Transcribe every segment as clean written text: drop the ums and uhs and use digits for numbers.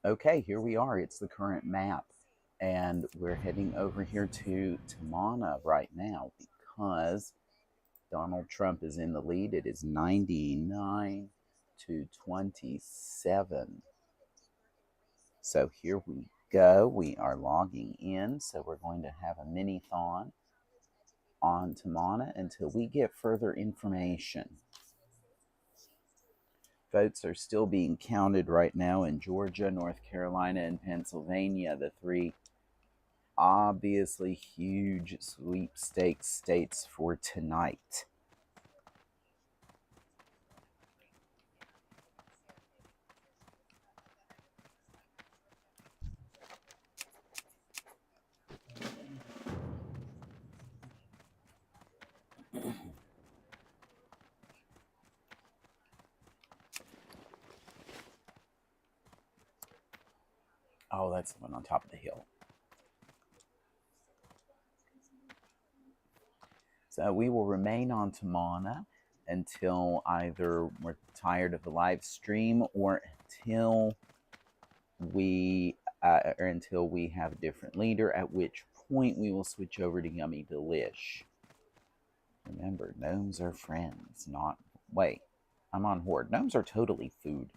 Okay, here we are. It's the current map. And we're heading over here to Tamana right now because Donald Trump is in the lead. It is 99 to 27. So here we go. We are logging in. So we're going to have a mini-thon on Tamana until we get further information. Votes are still being counted right now in Georgia, North Carolina, and Pennsylvania, the three obviously huge sweepstakes states for tonight. Oh, that's the one on top of the hill. So we will remain on Tamana until either we're tired of the live stream or until we have a different leader, at which point we will switch over to Yummy Delish. Remember, gnomes are friends, not... Wait, I'm on Horde. Gnomes are totally food.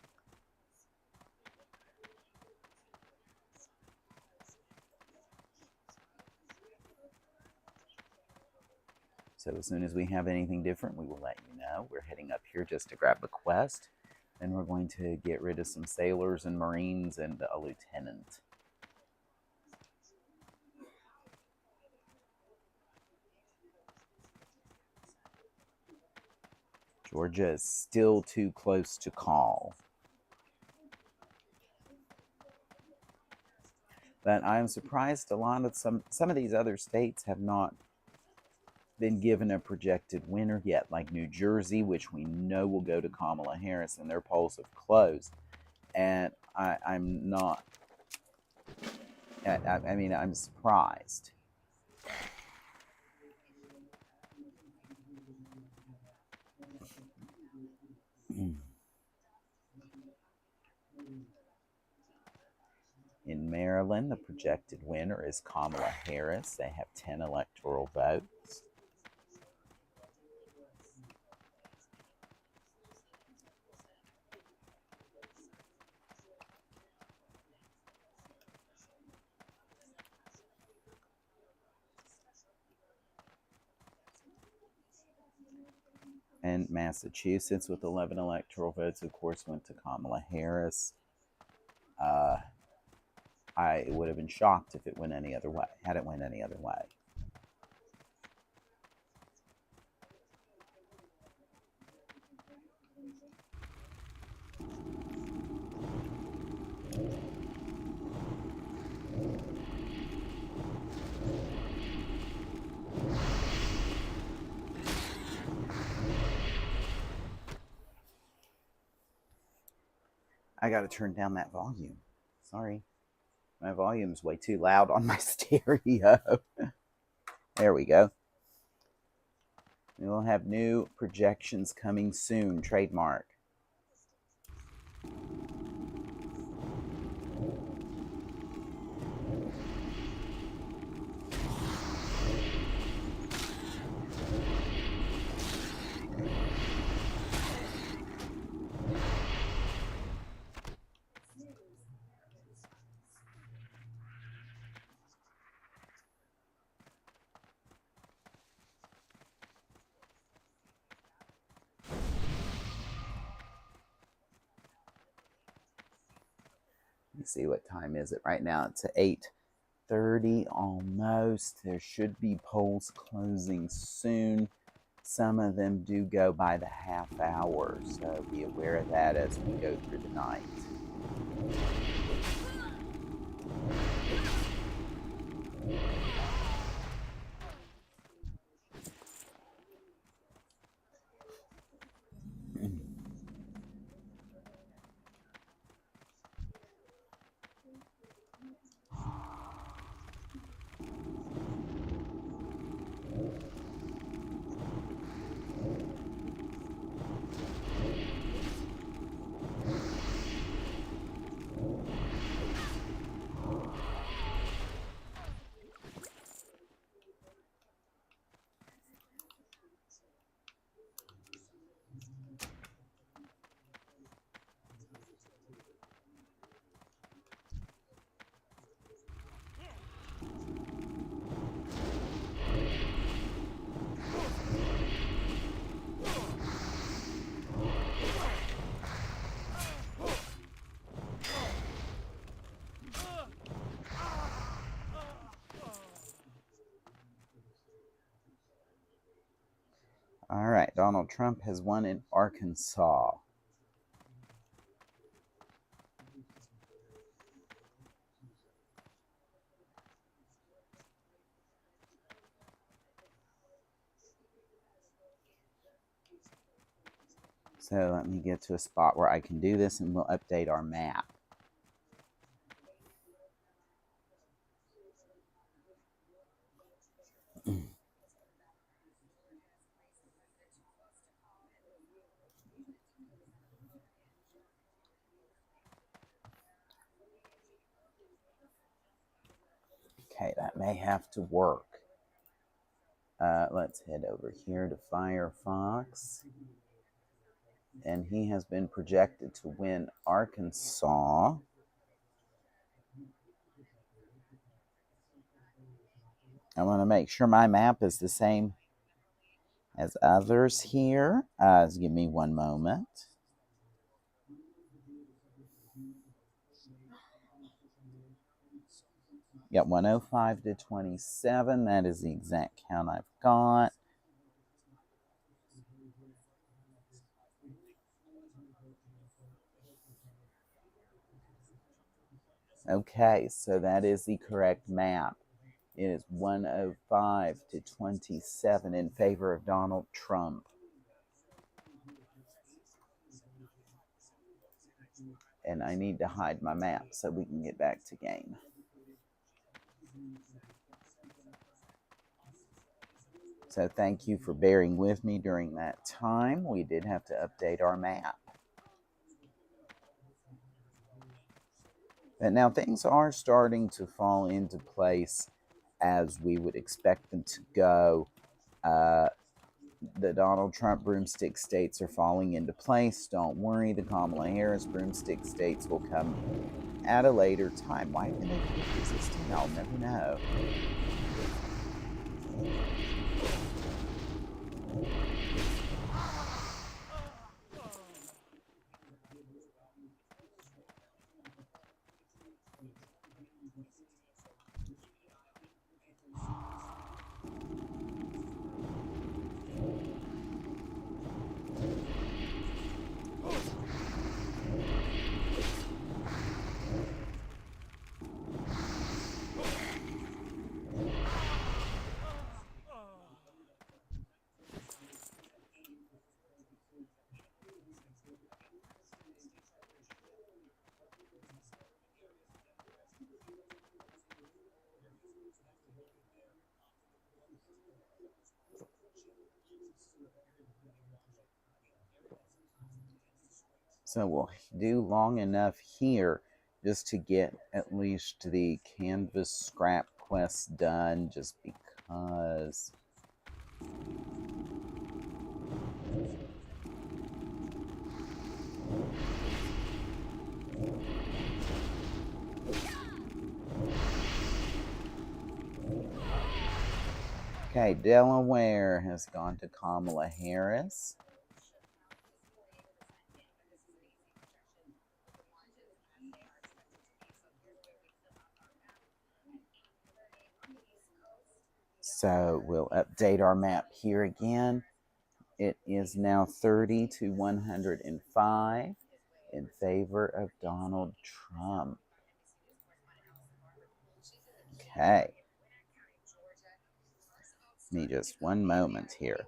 So as soon as we have anything different, we will let you know. We're heading up here just to grab the quest. Then we're going to get rid of some sailors and marines and a lieutenant. Georgia is still too close to call. But I am surprised a lot of some of these other states have not been given a projected winner yet, like New Jersey, which we know will go to Kamala Harris, and their polls have closed. And I'm not... I mean, I'm surprised. In Maryland, the projected winner is Kamala Harris. They have 10 electoral votes. And Massachusetts, with 11 electoral votes, of course, went to Kamala Harris. I would have been shocked if it went any other way, had it went any other way. I got to turn down that volume. Sorry. My volume's way too loud on my stereo. There we go. We will have new projections coming soon. Trademark. Let's see, what time is it right now? It's 8:30 almost. There should be polls closing soon. Some of them do go by the half hour, so be aware of that as we go through the night. Donald Trump has won in Arkansas. So let me get to a spot where I can do this and we'll update our map. Okay, that may have to work. Let's head over here to Firefox. And he has been projected to win Arkansas. I want to make sure my map is the same as others here. Give me one moment. Got 105 to 27. That is the exact count I've got. Okay, so that is the correct map. It is 105 to 27 in favor of Donald Trump. And I need to hide my map so we can get back to game. So thank you for bearing with me during that time. We did have to update our map. But now things are starting to fall into place as we would expect them to go. The Donald Trump broomstick states are falling into place. Don't worry, the Kamala Harris broomstick states will come at a later time. Why did they keep resisting? I'll never know. So we'll do long enough here just to get at least the canvas scrap quest done, just because. Okay, Delaware has gone to Kamala Harris. So we'll update our map here again. It is now 30 to 105 in favor of Donald Trump. Okay. Give me just one moment here.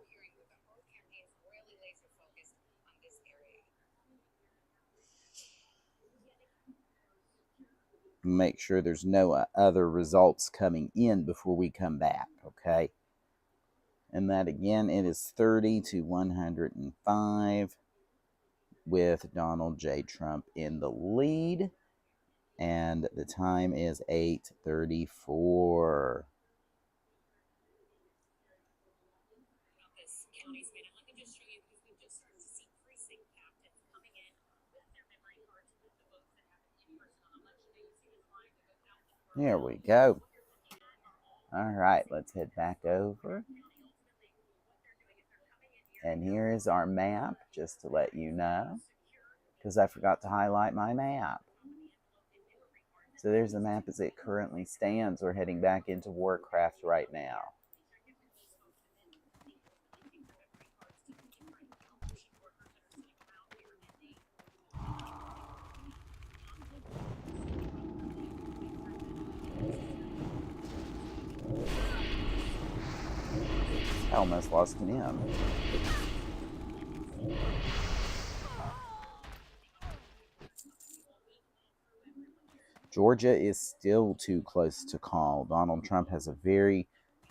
Make sure there's no other results coming in before we come back, okay? And that again, it is 30 to 105 with Donald J. Trump in the lead. And the time is 8:34. There we go. All right, let's head back over. And here is our map, just to let you know, because I forgot to highlight my map. So there's the map as it currently stands. We're heading back into Warcraft right now. almost lost an M. Georgia is still too close to call. Donald Trump has a very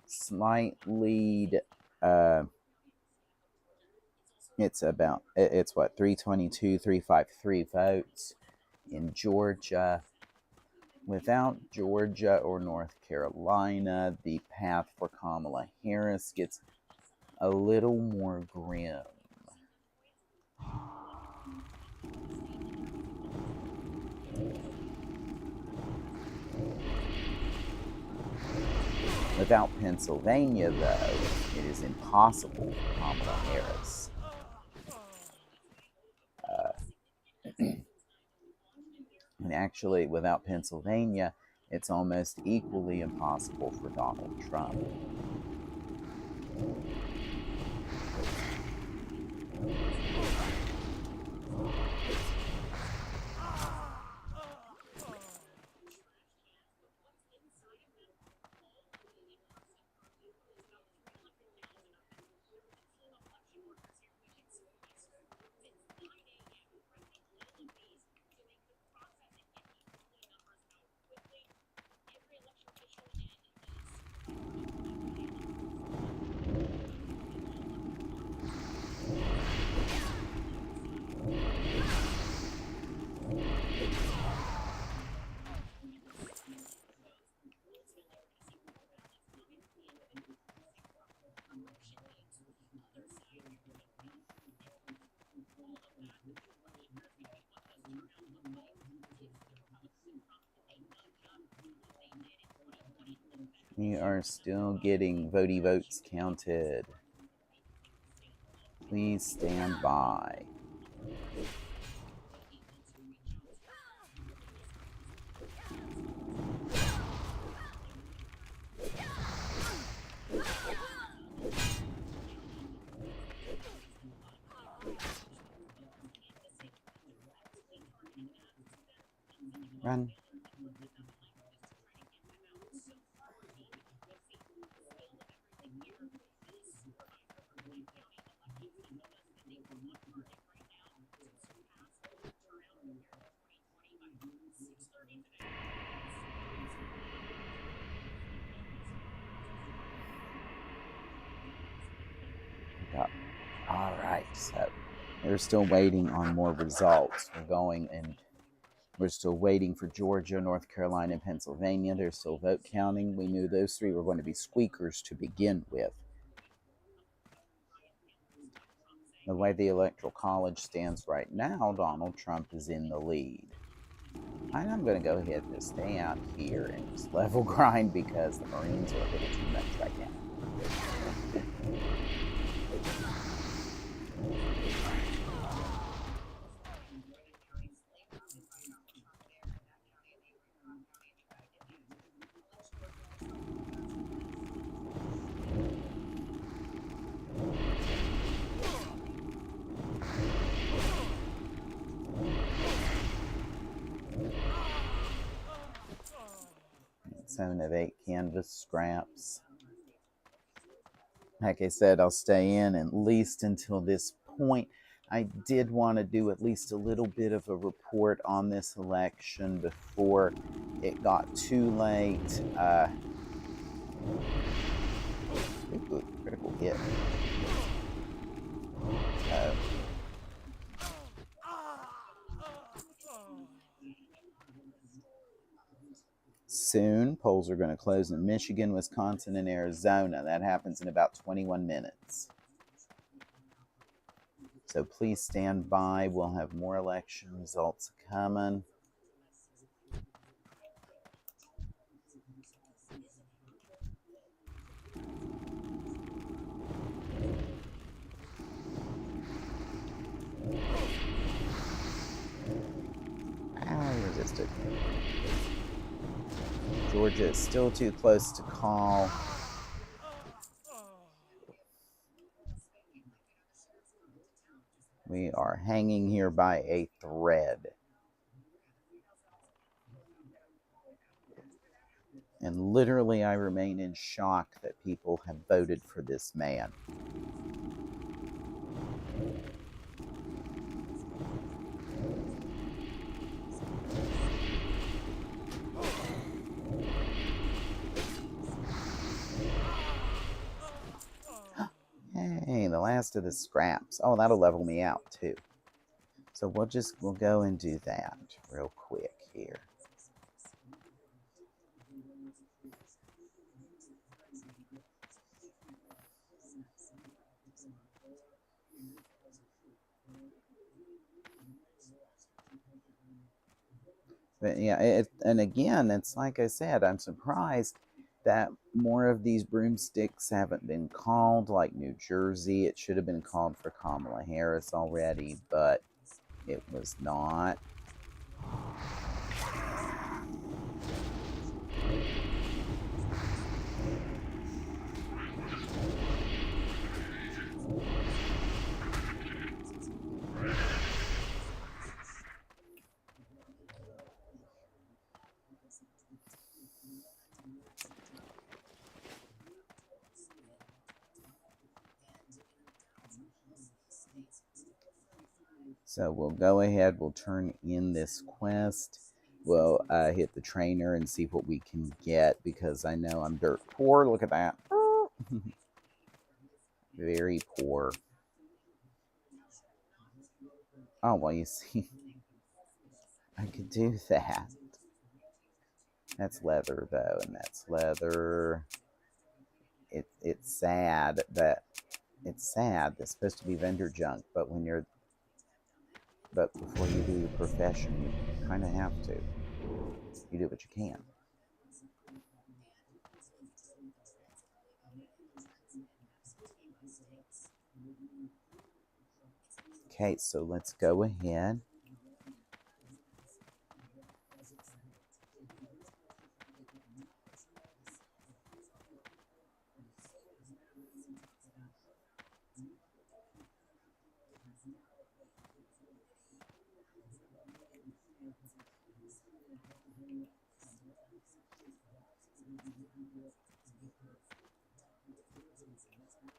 slight lead. It's what, 322, 353 votes in Georgia. Without Georgia or North Carolina, the path for Kamala Harris gets a little more grim. Without Pennsylvania, though, it is impossible for Kamala Harris. And actually, without Pennsylvania, it's almost equally impossible for Donald Trump. We are still getting votes counted. Please stand by. Run. All right, so we're still waiting on more results. We're still waiting for Georgia, North Carolina, and Pennsylvania. They're still vote counting. We knew those three were going to be squeakers to begin with. The way the Electoral College stands right now, Donald Trump is in the lead. And I'm going to go ahead and stay out here and just level grind because the Marines are a little too much right now. Seven of 8 canvas scraps. Like I said, I'll stay in at least until this point. I did want to do at least a little bit of a report on this election before it got too late. Ooh, critical hit. Soon, polls are going to close in Michigan, Wisconsin, and Arizona. That happens in about 21 minutes. So please stand by. We'll have more election results coming. Resisted. Georgia is still too close to call. We are hanging here by a thread. And literally, I remain in shock that people have voted for this man. Hey, the last of the scraps. Oh, that'll level me out too. So we'll go and do that real quick here. But yeah, and again, it's like I said, I'm surprised that more of these broomsticks haven't been called, like New Jersey. It should have been called for Kamala Harris already, but it was not. So we'll go ahead, we'll turn in this quest. We'll hit the trainer and see what we can get, because I know I'm dirt poor. Look at that. Very poor. Oh, well, you see, I could do that. That's leather, though, and that's leather. It's sad that it's supposed to be vendor junk, but before you do your profession, you kind of have to. You do what you can. Okay, so let's go ahead.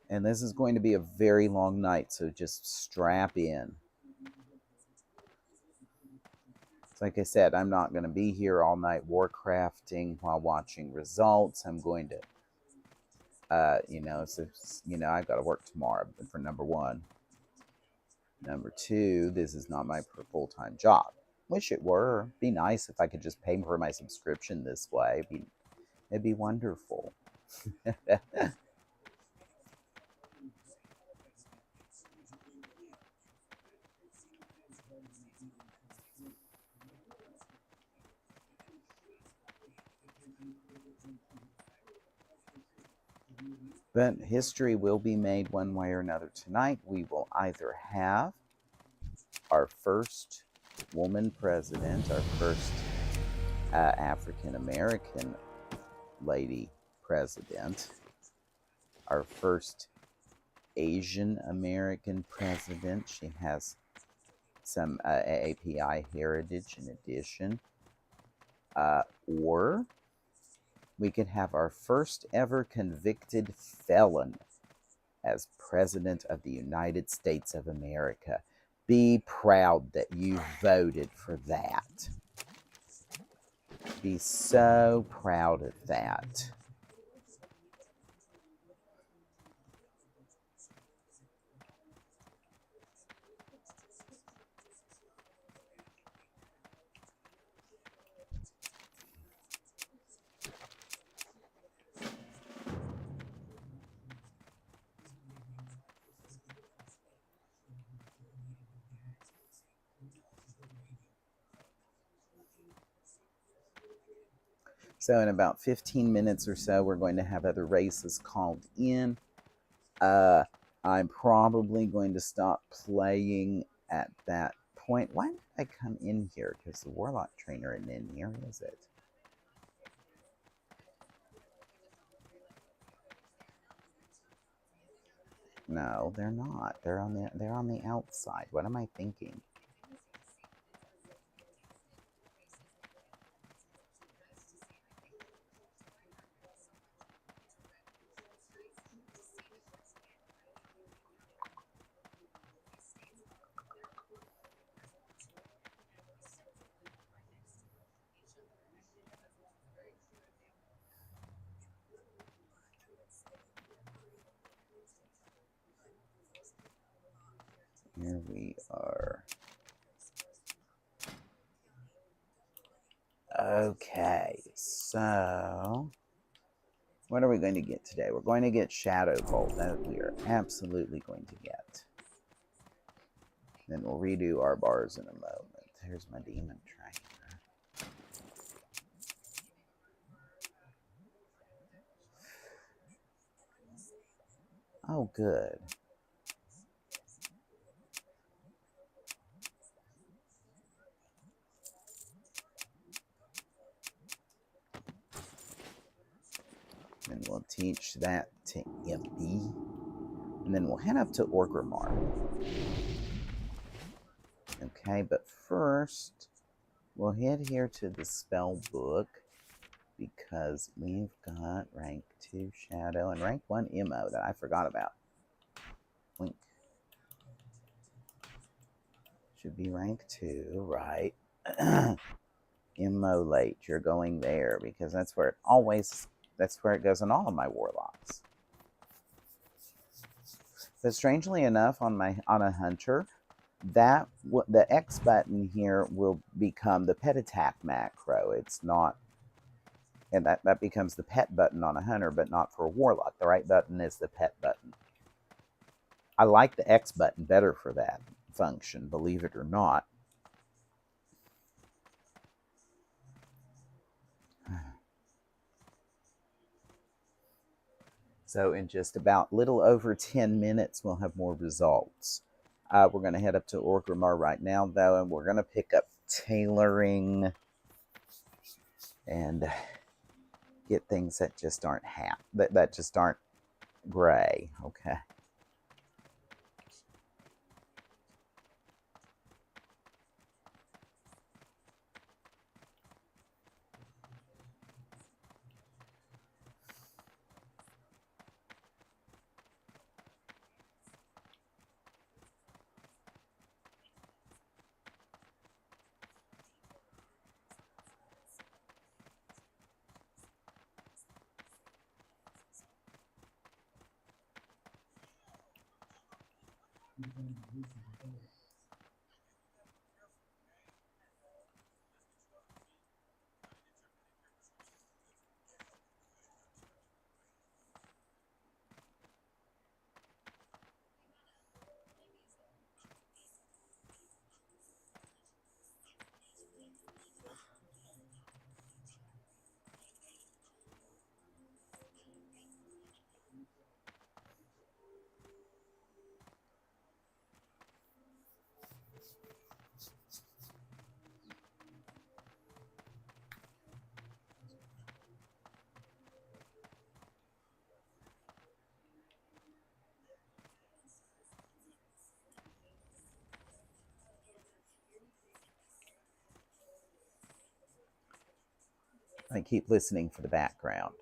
And this is going to be a very long night, so just strap in. Like I said, I'm not going to be here all night warcrafting while watching results. I'm going to, I've got to work tomorrow for number one. Number two, this is not my full-time job. Wish it were. Be nice if I could just pay for my subscription this way. It'd be wonderful. But history will be made one way or another tonight. We will either have our first woman president, our first African American lady president, our first Asian American president. She has some AAPI heritage in addition. Or we could have our first ever convicted felon as President of the United States of America. Be proud that you voted for that. Be so proud of that. So in about 15 minutes or so, we're going to have other races called in. I'm probably going to stop playing at that point. Why did I come in here? Because the Warlock trainer isn't in here, is it? No, they're not. They're on the outside. What am I thinking? we are. Okay, so what are we going to get today? We're going to get Shadow Bolt. That we are absolutely going to get. Then we'll redo our bars in a moment. Here's my Demon Trainer. Oh, good. And we'll teach that to Impy. And then we'll head up to Orgrimmar. Okay, but first, we'll head here to the spell book because we've got rank 2 Shadow and rank 1 MO that I forgot about. Wink. Should be rank 2, right? Immolate, you're going there because that's where it goes on all of my warlocks. But strangely enough, on a hunter, the X button here will become the pet attack macro. It's not, and that becomes the pet button on a hunter, but not for a warlock. The right button is the pet button. I like the X button better for that function, believe it or not. So in just about little over 10 minutes, we'll have more results. We're going to head up to Orgrimmar right now, though, and we're going to pick up tailoring and get things that just aren't that just aren't gray. Okay. I keep listening for the background.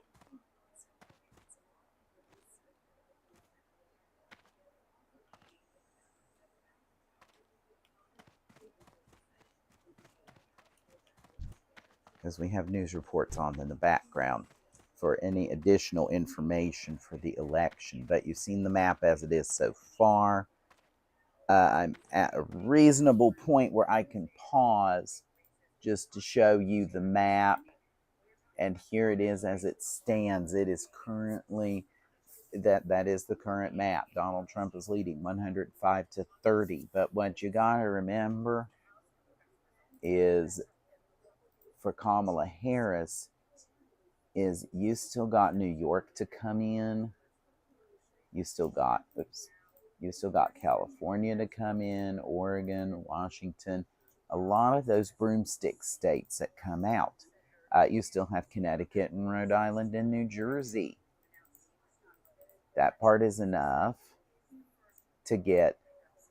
Because we have news reports on in the background for any additional information for the election. But you've seen the map as it is so far. I'm at a reasonable point where I can pause just to show you the map. And here it is as it stands. It is currently, that is the current map. Donald Trump is leading 105-30. But what you got to remember is for Kamala Harris is you still got New York to come in. You still got California to come in, Oregon, Washington, a lot of those broomstick states that come out. You still have Connecticut and Rhode Island and New Jersey. That part is enough to get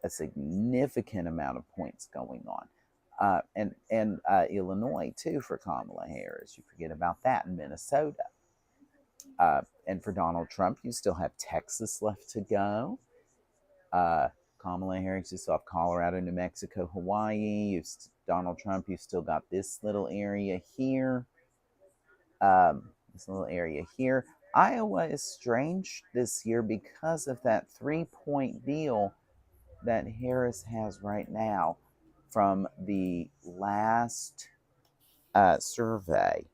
a significant amount of points going on. And Illinois, too, for Kamala Harris. You forget about that, in Minnesota. And for Donald Trump, you still have Texas left to go. Kamala Harris, you still have Colorado, New Mexico, Hawaii. Donald Trump, you still got this little area here. Iowa is strange this year because of that 3-point deal that Harris has right now from the last survey.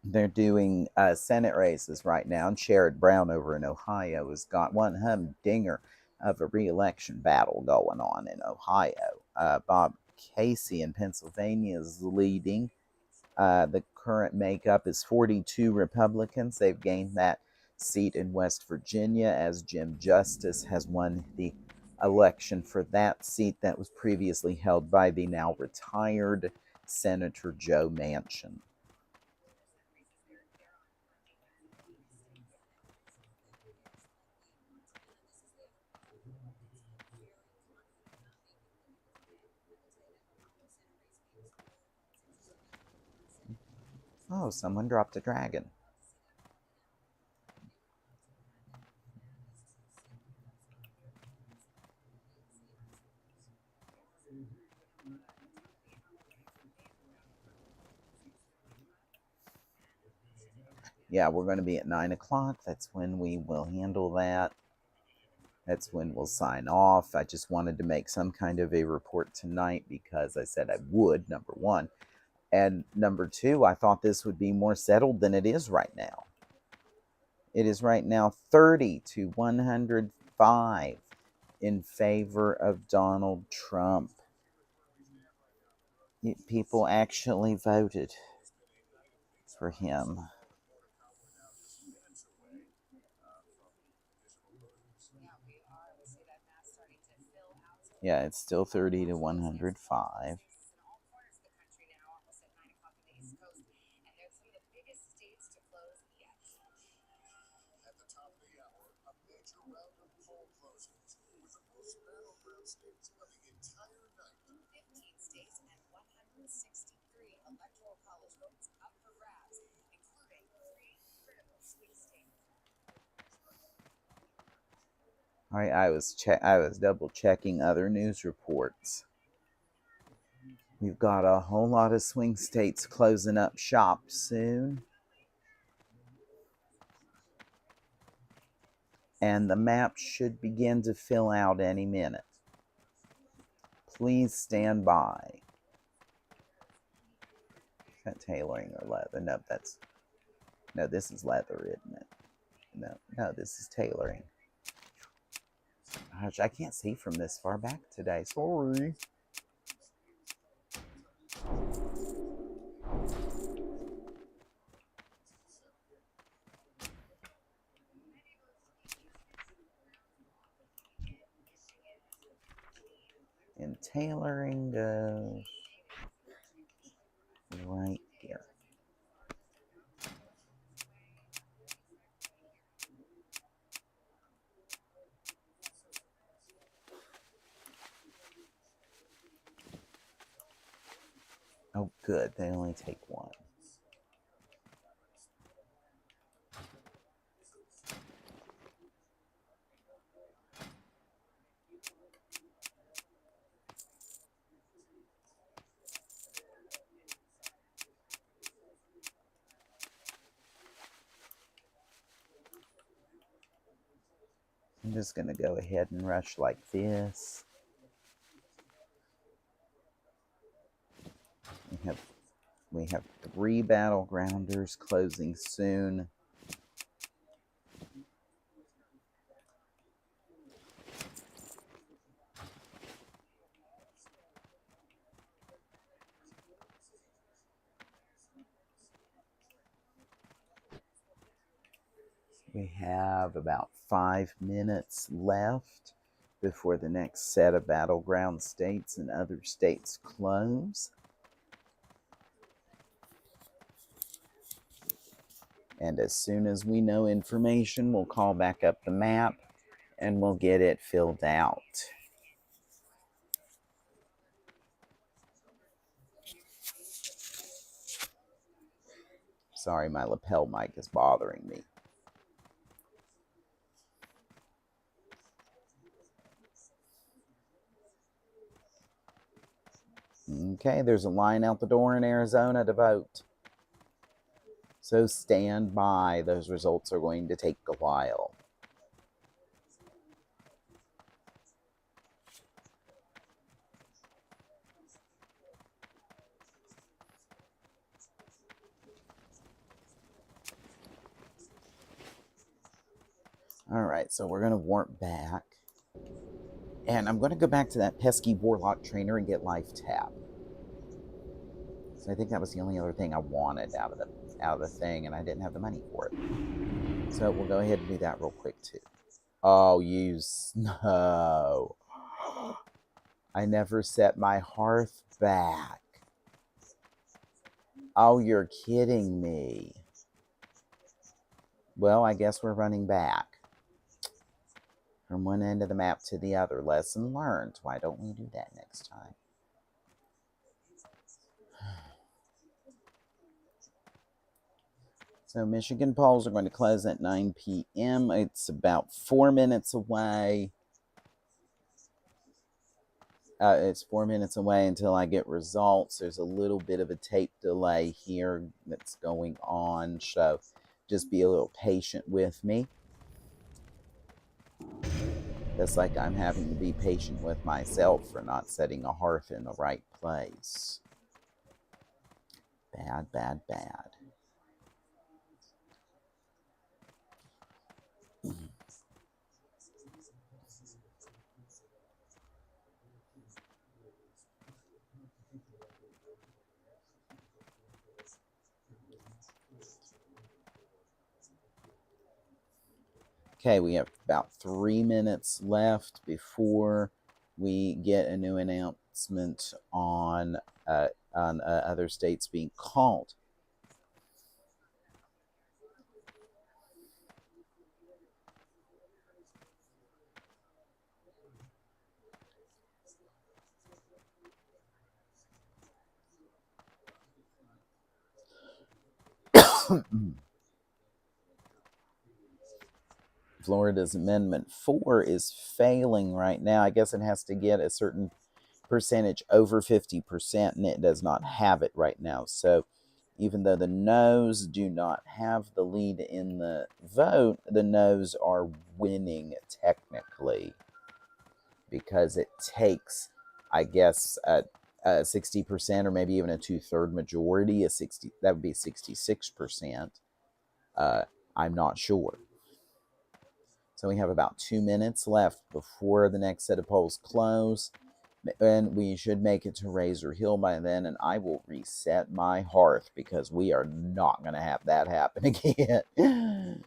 They're doing Senate races right now, and Sherrod Brown over in Ohio has got one humdinger of a re-election battle going on in Ohio. Bob Casey in Pennsylvania is leading. The current makeup is 42 Republicans. They've gained that seat in West Virginia, as Jim Justice has won the election for that seat that was previously held by the now retired Senator Joe Manchin. Oh, someone dropped a dragon. Yeah, we're going to be at 9 o'clock. That's when we will handle that. That's when we'll sign off. I just wanted to make some kind of a report tonight because I said I would, number one. And number two, I thought this would be more settled than it is right now. It is right now 30 to 105 in favor of Donald Trump. People actually voted for him. Yeah, it's still 30 to 105. All right, I was double checking other news reports. We've got a whole lot of swing states closing up shop soon. And the map should begin to fill out any minute. Please stand by. Is that tailoring or leather? No, this is leather, isn't it? No, this is tailoring. Gosh, I can't see from this far back today. Sorry. And tailoring goes right here. Oh, good. They only take one. I'm just going to go ahead and rush like this. We have 3 battlegrounders closing soon. We have about 5 minutes left before the next set of battleground states and other states close. And as soon as we know information, we'll call back up the map and we'll get it filled out. Sorry, my lapel mic is bothering me. Okay, there's a line out the door in Arizona to vote. So stand by. Those results are going to take a while. All right, so we're going to warp back. And I'm going to go back to that pesky Warlock trainer and get Life Tap. So I think that was the only other thing I wanted out of the thing, and I didn't have the money for it. So we'll go ahead and do that real quick, too. Oh, no. I never set my hearth back. Oh, you're kidding me. Well, I guess we're running back from one end of the map to the other. Lesson learned. Why don't we do that next time? So Michigan polls are going to close at 9 p.m. It's about 4 minutes away. It's 4 minutes away until I get results. There's a little bit of a tape delay here that's going on, so just be a little patient with me. Just like I'm having to be patient with myself for not setting a hearth in the right place. Bad, bad, bad. Okay, we have about 3 minutes left before we get a new announcement on other states being called. Florida's Amendment 4 is failing right now. I guess it has to get a certain percentage over 50%, and it does not have it right now. So even though the noes do not have the lead in the vote, the noes are winning technically because it takes, I guess, a 60% or maybe even a 2/3 majority. That would be 66%. I'm not sure. So we have about 2 minutes left before the next set of polls close. And we should make it to Razor Hill by then, and I will reset my hearth because we are not going to have that happen again.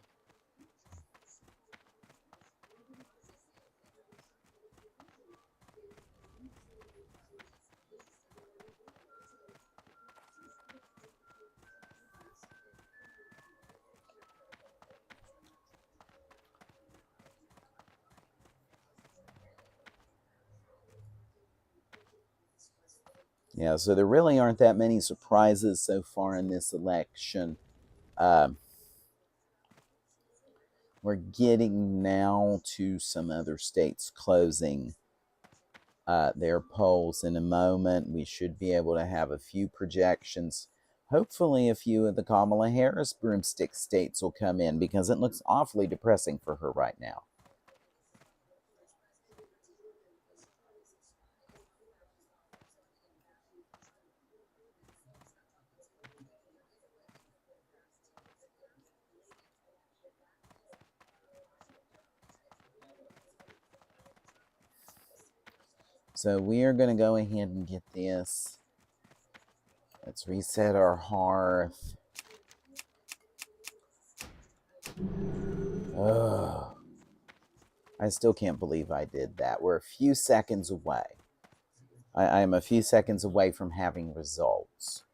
Yeah, so there really aren't that many surprises so far in this election. We're getting now to some other states closing their polls in a moment. We should be able to have a few projections. Hopefully, a few of the Kamala Harris broomstick states will come in because it looks awfully depressing for her right now. So we are going to go ahead and get this. Let's reset our hearth. Ugh. I still can't believe I did that. We're a few seconds away. I am a few seconds away from having results.